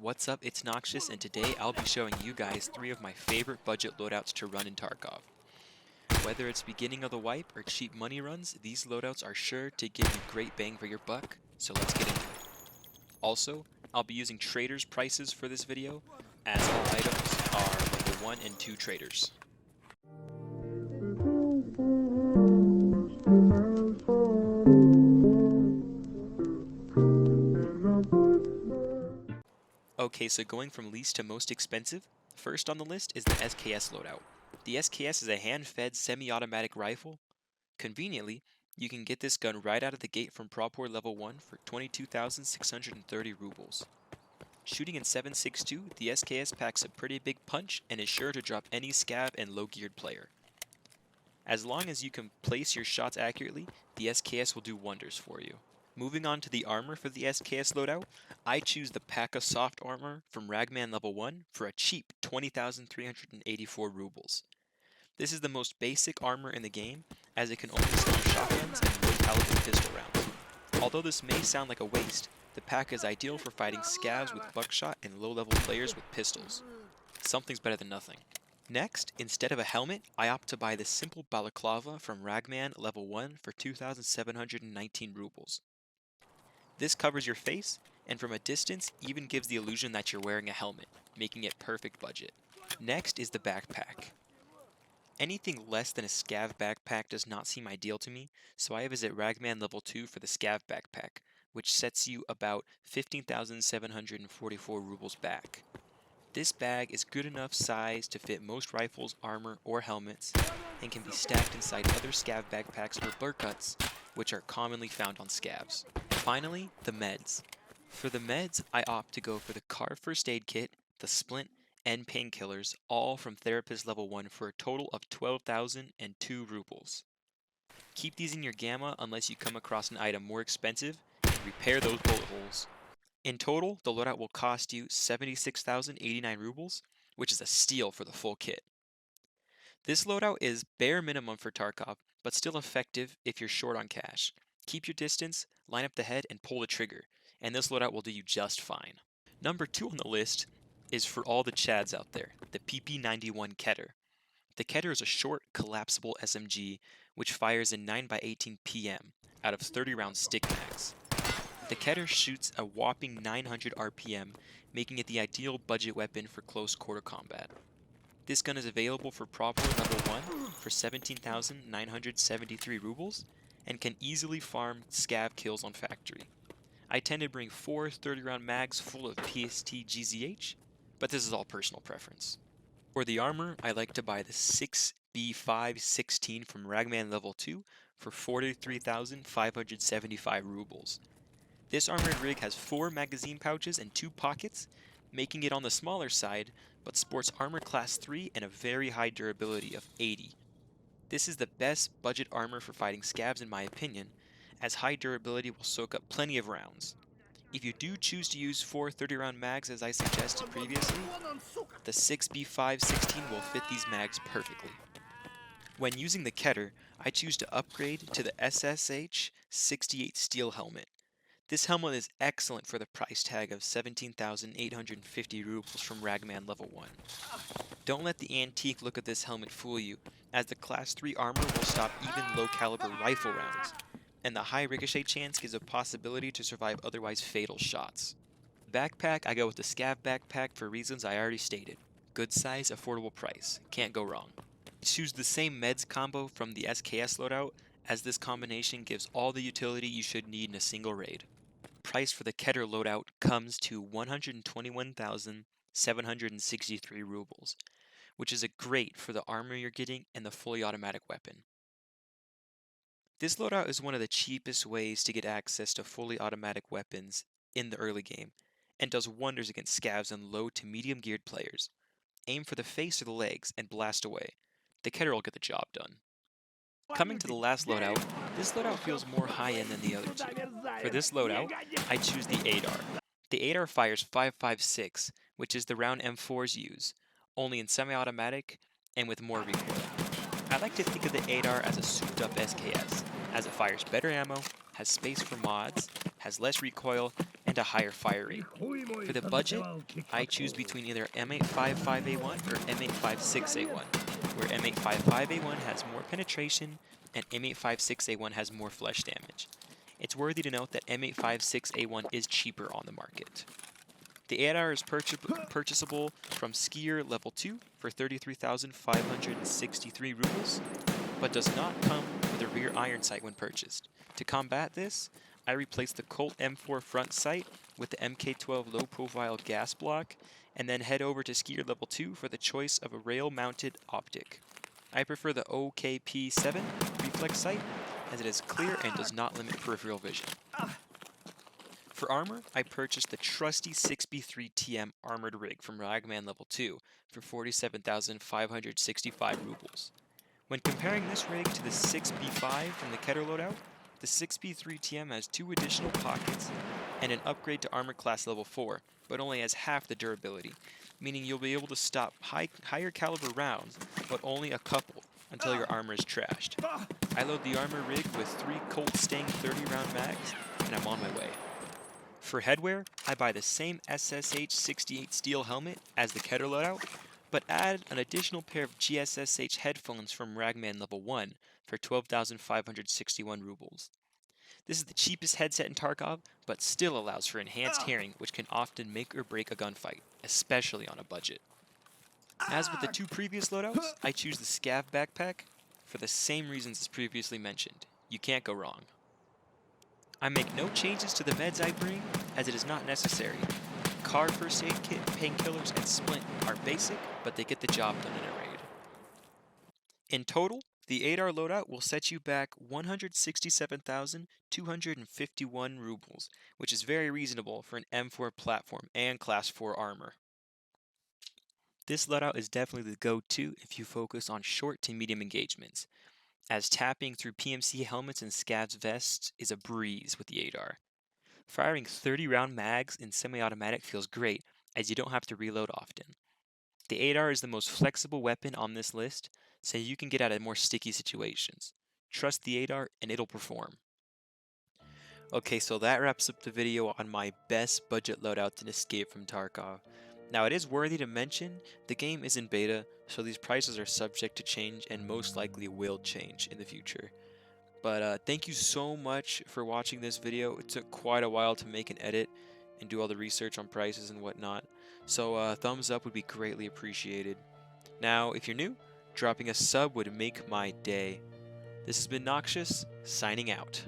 What's up, it's Noxious, and today I'll be showing you guys 3 of my favorite budget loadouts to run in Tarkov. Whether it's beginning of the wipe or cheap money runs, these loadouts are sure to give you great bang for your buck, so let's get into it. Also, I'll be using traders' prices for this video, as all items are level 1 and 2 traders. Okay, so going from least to most expensive, first on the list is the SKS loadout. The SKS is a hand-fed semi-automatic rifle. Conveniently, you can get this gun right out of the gate from Prop War level 1 for 22,630 rubles. Shooting in 7.62, the SKS packs a pretty big punch and is sure to drop any scav and low-geared player. As long as you can place your shots accurately, the SKS will do wonders for you. Moving on to the armor for the SKS loadout, I choose the P.A.K.A. soft armor from Ragman level 1 for a cheap 20,384 rubles. This is the most basic armor in the game, as it can only stop shotguns and low caliber pistol rounds. Although this may sound like a waste, the P.A.K.A. is ideal for fighting scavs with buckshot and low level players with pistols. Something's better than nothing. Next, instead of a helmet, I opt to buy the simple balaclava from Ragman level 1 for 2,719 rubles. This covers your face, and from a distance even gives the illusion that you're wearing a helmet, making it perfect budget. Next is the backpack. Anything less than a scav backpack does not seem ideal to me, so I visit Ragman level 2 for the scav backpack, which sets you about 15,744 rubles back. This bag is good enough size to fit most rifles, armor, or helmets, and can be stacked inside other scav backpacks or burkuts, which are commonly found on scavs. Finally, the meds. For the meds, I opt to go for the Car First Aid Kit, the Splint, and painkillers, all from Therapist level 1 for a total of 12,002 rubles. Keep these in your gamma unless you come across an item more expensive, and repair those bullet holes. In total, the loadout will cost you 76,089 rubles, which is a steal for the full kit. This loadout is bare minimum for Tarkov, but still effective if you're short on cash. Keep your distance, line up the head, and pull the trigger, and this loadout will do you just fine. Number 2 on the list is for all the Chads out there, the PP91 Keter. The Keter is a short, collapsible SMG which fires in 9x18 PM out of 30 round stick mags. The Keter shoots a whopping 900 RPM, making it the ideal budget weapon for close quarter combat. This gun is available for Prop War level 1 for 17,973 rubles and can easily farm scav kills on factory. I tend to bring 4 30-round mags full of PST GZH, but this is all personal preference. For the armor, I like to buy the 6B516 from Ragman level 2 for 43,575 rubles. This armored rig has 4 magazine pouches and 2 pockets, making it on the smaller side, but sports armor class 3 and a very high durability of 80. This is the best budget armor for fighting scavs in my opinion, as high durability will soak up plenty of rounds. If you do choose to use 4 30-round mags as I suggested previously, the 6B516 will fit these mags perfectly. When using the Keter, I choose to upgrade to the SSH 68 steel helmet. This helmet is excellent for the price tag of 17,850 rubles from Ragman level 1. Don't let the antique look of this helmet fool you, as the class 3 armor will stop even low caliber rifle rounds, and the high ricochet chance gives a possibility to survive otherwise fatal shots. Backpack, I go with the scav backpack for reasons I already stated. Good size, affordable price. Can't go wrong. Choose the same meds combo from the SKS loadout, as this combination gives all the utility you should need in a single raid. Price for the Keter loadout comes to 121,763 rubles, which is a great for the armor you're getting and the fully automatic weapon. This loadout is one of the cheapest ways to get access to fully automatic weapons in the early game, and does wonders against scavs and low to medium geared players. Aim for the face or the legs and blast away. The Keter will get the job done. Coming to the last loadout, this loadout feels more high-end than the other two. For this loadout, I choose the ADAR. The ADAR fires 5.56, which is the round M4s use, only in semi-automatic and with more recoil. I like to think of the ADAR as a souped-up SKS, as it fires better ammo, has space for mods, has less recoil, and and a higher fire rate. For the budget, I choose between either M855A1 or M856A1, where M855A1 has more penetration and M856A1 has more flesh damage. It's worthy to note that M856A1 is cheaper on the market. The 8R is purchasable from Skier Level 2 for 33,563 rubles, but does not come with a rear iron sight when purchased. To combat this, I replaced the Colt M4 front sight with the MK12 low-profile gas block, and then head over to Skier Level 2 for the choice of a rail-mounted optic. I prefer the OKP7 reflex sight, as it is clear and does not limit peripheral vision. For armor, I purchased the trusty 6B3TM armored rig from Ragman Level 2 for 47,565 rubles. When comparing this rig to the 6B5 from the Keter loadout, the 6B3TM has 2 additional pockets and an upgrade to armor class level 4, but only has half the durability, meaning you'll be able to stop higher caliber rounds, but only a couple, until your armor is trashed. I load the armor rig with 3 Colt Stang 30-round mags, and I'm on my way. For headwear, I buy the same SSH 68 steel helmet as the Keter loadout, but add an additional pair of GSSH headphones from Ragman Level 1 for 12,561 rubles. This is the cheapest headset in Tarkov, but still allows for enhanced hearing, which can often make or break a gunfight, especially on a budget. As with the 2 previous loadouts, I choose the Scav backpack for the same reasons as previously mentioned. You can't go wrong. I make no changes to the meds I bring, as it is not necessary. Car first aid kit, painkillers, and splint are basic, but they get the job done in a raid. In total, the 8R loadout will set you back 167,251 rubles, which is very reasonable for an M4 platform and Class 4 armor. This loadout is definitely the go-to if you focus on short to medium engagements, as tapping through PMC helmets and Scavs vests is a breeze with the 8R. Firing 30-round mags in semi-automatic feels great, as you don't have to reload often. The 8R is the most flexible weapon on this list, so you can get out of more sticky situations. Trust the 8R and it'll perform. Okay, so that wraps up the video on my best budget loadouts in Escape from Tarkov. Now, it is worthy to mention, the game is in beta, so these prices are subject to change and most likely will change in the future. But thank you so much for watching this video. It took quite a while to make and edit and do all the research on prices and whatnot, so thumbs up would be greatly appreciated. Now, if you're new, dropping a sub would make my day. This has been Noxious, signing out.